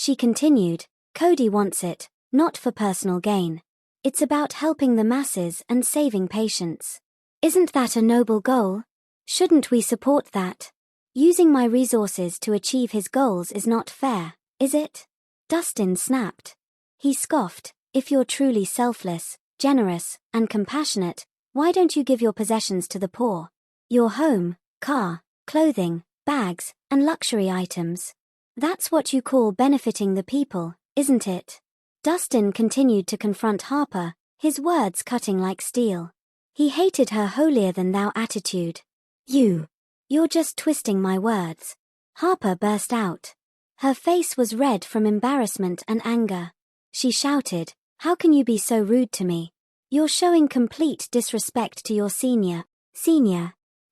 She continued, Cody wants it, not for personal gain. It's about helping the masses and saving patients. Isn't that a noble goal? Shouldn't we support that? Using my resources to achieve his goals is not fair, is it? Dustin snapped. He scoffed, if you're truly selfless, generous, and compassionate, why don't you give your possessions to the poor? Your home, car, clothing, bags, and luxury items. That's what you call benefiting the people, isn't it? Dustin continued to confront Harper, his words cutting like steel. He hated her holier-than-thou attitude. You're just twisting my words. Harper burst out. Her face was red from embarrassment and anger. She shouted, how can you be so rude to me? You're showing complete disrespect to your senior.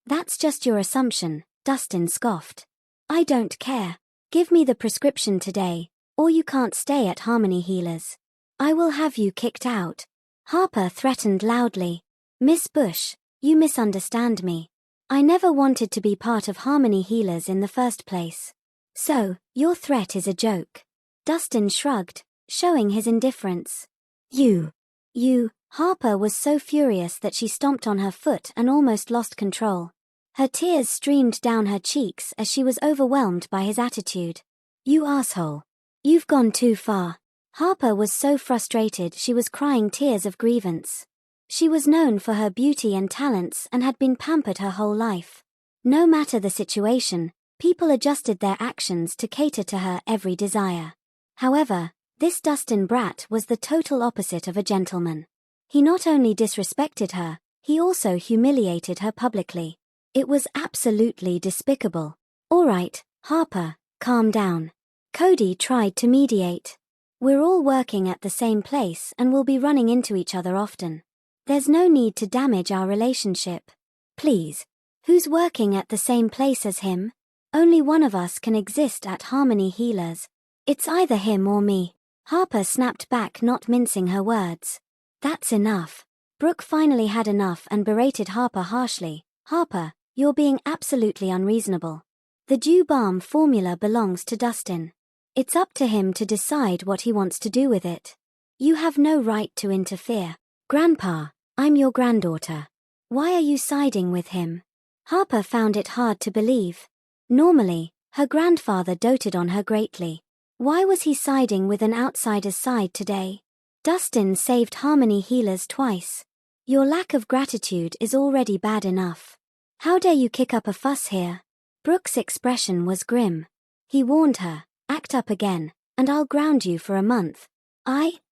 That's just your assumption, Dustin scoffed. I don't care. Give me the prescription today, or you can't stay at Harmony Healers. I will have you kicked out. Harper threatened loudly. Miss Bush, you misunderstand me. I never wanted to be part of Harmony Healers in the first place. So, your threat is a joke. Dustin shrugged, showing his indifference. Harper was so furious that she stomped on her foot and almost lost control. Her tears streamed down her cheeks as she was overwhelmed by his attitude. You asshole. You've gone too far. Harper was so frustrated she was crying tears of grievance. She was known for her beauty and talents and had been pampered her whole life. No matter the situation, people adjusted their actions to cater to her every desire. However, this Dustin brat was the total opposite of a gentleman. He not only disrespected her, he also humiliated her publicly. It was absolutely despicable. All right, Harper, calm down. Cody tried to mediate. We're all working at the same place and will be running into each other often. There's no need to damage our relationship. Please. Who's working at the same place as him? Only one of us can exist at Harmony Healers. It's either him or me. Harper snapped back, not mincing her words. That's enough. Brooke finally had enough and berated Harper harshly. Harper, you're being absolutely unreasonable. The Dew Balm formula belongs to Dustin. It's up to him to decide what he wants to do with it. You have no right to interfere. Grandpa, I'm your granddaughter. Why are you siding with him? Harper found it hard to believe. Normally, her grandfather doted on her greatly. Why was he siding with an outsider's side today? Dustin saved Harmony Healers twice. Your lack of gratitude is already bad enough. How dare you kick up a fuss here? Brooke's expression was grim. He warned her, act up again, and I'll ground you for a month.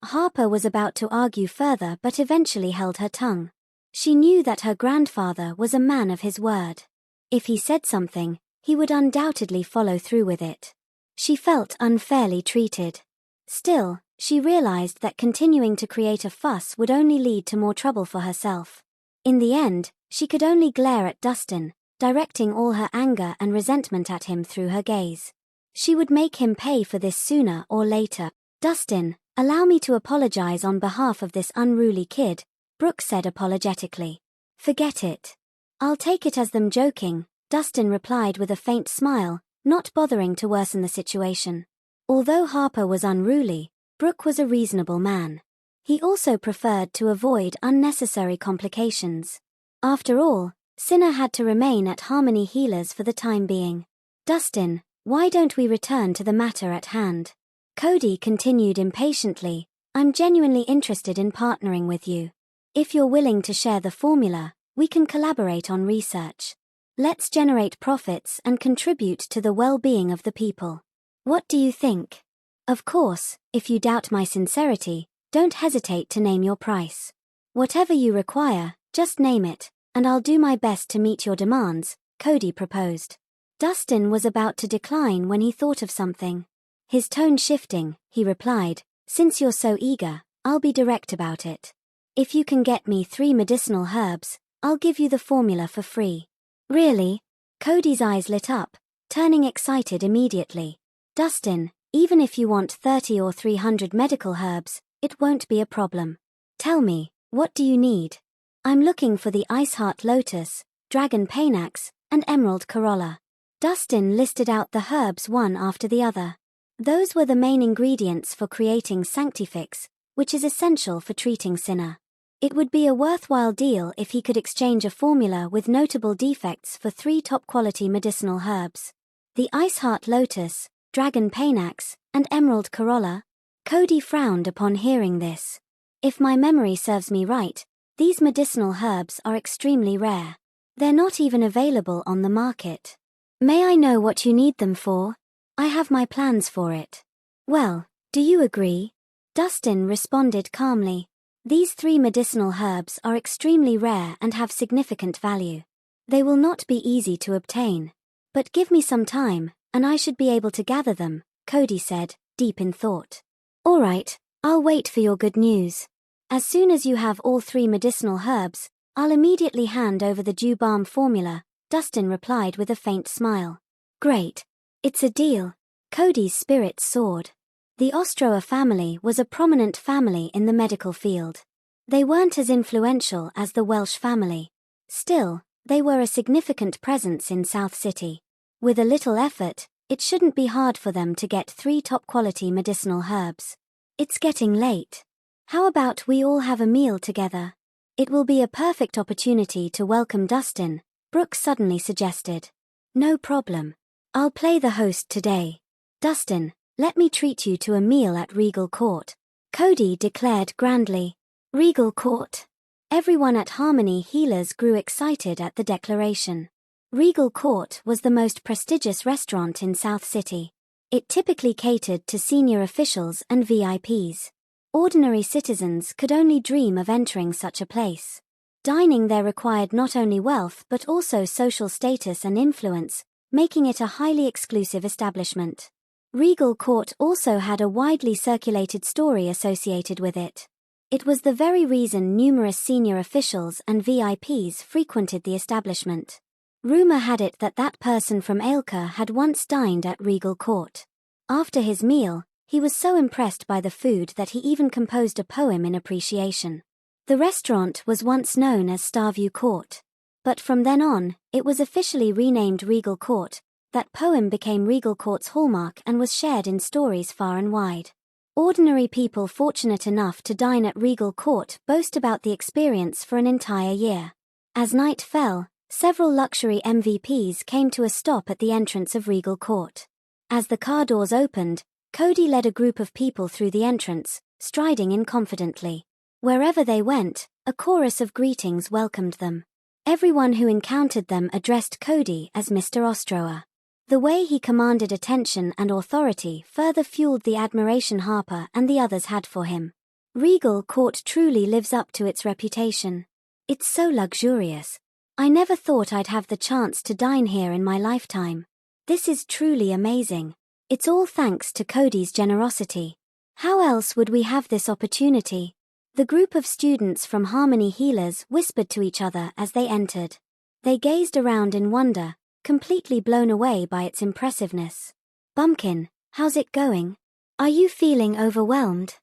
Harper was about to argue further but eventually held her tongue. She knew that her grandfather was a man of his word. If he said something, he would undoubtedly follow through with it. She felt unfairly treated. Still, she realized that continuing to create a fuss would only lead to more trouble for herself. In the end, she could only glare at Dustin, directing all her anger and resentment at him through her gaze. She would make him pay for this sooner or later. Dustin, allow me to apologize on behalf of this unruly kid, Brooke said apologetically. Forget it. I'll take it as them joking, Dustin replied with a faint smile, not bothering to worsen the situation. Although Harper was unruly, Brooke was a reasonable man. He also preferred to avoid unnecessary complications. After all, Cinna had to remain at Harmony Healers for the time being. Dustin, why don't we return to the matter at hand? Cody continued impatiently, I'm genuinely interested in partnering with you. If you're willing to share the formula, we can collaborate on research. Let's generate profits and contribute to the well-being of the people. What do you think? Of course, if you doubt my sincerity, don't hesitate to name your price. Whatever you require, just name it, and I'll do my best to meet your demands, Cody proposed. Dustin was about to decline when he thought of something. His tone shifting, he replied, since you're so eager, I'll be direct about it. If you can get me 3 medicinal herbs, I'll give you the formula for free. Really? Cody's eyes lit up, turning excited immediately. Dustin, even if you want 30 or 300 medical herbs, it won't be a problem. Tell me, what do you need? I'm looking for the Iceheart Lotus, Dragon Panax, and Emerald Corolla. Dustin listed out the herbs one after the other. Those were the main ingredients for creating Sanctifix, which is essential for treating Cinna. It would be a worthwhile deal if he could exchange a formula with notable defects for 3 top-quality medicinal herbs: the Iceheart Lotus, Dragon Panax, and Emerald Corolla. Cody frowned upon hearing this. If my memory serves me right, these medicinal herbs are extremely rare. They're not even available on the market. May I know what you need them for? I have my plans for it. Well, do you agree? Dustin responded calmly. These 3 medicinal herbs are extremely rare and have significant value. They will not be easy to obtain. But give me some time, and I should be able to gather them, Cody said, deep in thought. All right, I'll wait for your good news. As soon as you have all 3 medicinal herbs, I'll immediately hand over the Dew Balm formula, Dustin replied with a faint smile. Great. It's a deal. Cody's spirits soared. The Ostroa family was a prominent family in the medical field. They weren't as influential as the Welsh family. Still, they were a significant presence in South City. With a little effort, it shouldn't be hard for them to get 3 top-quality medicinal herbs. It's getting late. How about we all have a meal together? It will be a perfect opportunity to welcome Dustin, Brooke suddenly suggested. No problem. I'll play the host today. Dustin, let me treat you to a meal at Regal Court, Cody declared grandly. Regal Court. Everyone at Harmony Healers grew excited at the declaration. Regal Court was the most prestigious restaurant in South City. It typically catered to senior officials and VIPs. Ordinary citizens could only dream of entering such a place. Dining there required not only wealth but also social status and influence, making it a highly exclusive establishment. Regal Court also had a widely circulated story associated with it. It was the very reason numerous senior officials and VIPs frequented the establishment. Rumor had it that that person from Ailka had once dined at Regal Court. After his meal, he was so impressed by the food that he even composed a poem in appreciation. The restaurant was once known as Starview Court. But from then on, it was officially renamed Regal Court. That poem became Regal Court's hallmark and was shared in stories far and wide. Ordinary people fortunate enough to dine at Regal Court boast about the experience for an entire year. As night fell, several luxury MVPs came to a stop at the entrance of Regal Court. As the car doors opened, Cody led a group of people through the entrance, striding in confidently. Wherever they went, a chorus of greetings welcomed them. Everyone who encountered them addressed Cody as Mr. Ostroa. The way he commanded attention and authority further fueled the admiration Harper and the others had for him. Regal Court truly lives up to its reputation. It's so luxurious. I never thought I'd have the chance to dine here in my lifetime. This is truly amazing. It's all thanks to Cody's generosity. How else would we have this opportunity? The group of students from Harmony Healers whispered to each other as they entered. They gazed around in wonder, completely blown away by its impressiveness. Bumpkin, how's it going? Are you feeling overwhelmed?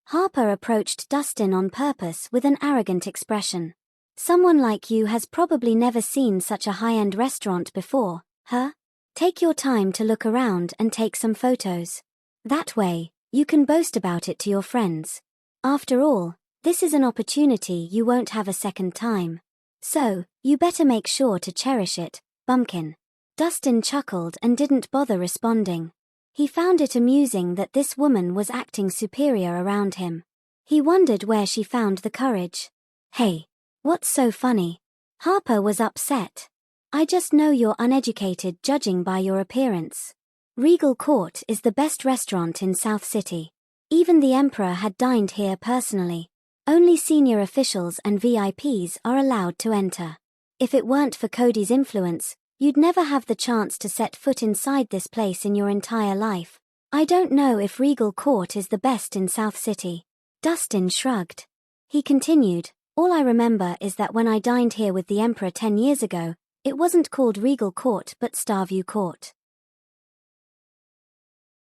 Harper approached Dustin on purpose with an arrogant expression. Someone like you has probably never seen such a high-end restaurant before, huh? Take your time to look around and take some photos. That way, you can boast about it to your friends. After all, this is an opportunity you won't have a second time. So, you better make sure to cherish it, Bumpkin. Dustin chuckled and didn't bother responding. He found it amusing that this woman was acting superior around him. He wondered where she found the courage. Hey, what's so funny? Harper was upset. I just know you're uneducated judging by your appearance. Regal Court is the best restaurant in South City. Even the Emperor had dined here personally. Only senior officials and VIPs are allowed to enter. If it weren't for Cody's influence, you'd never have the chance to set foot inside this place in your entire life. I don't know if Regal Court is the best in South City. Dustin shrugged. He continued, all I remember is that when I dined here with the Emperor 10 years ago, it wasn't called Regal Court but Starview Court.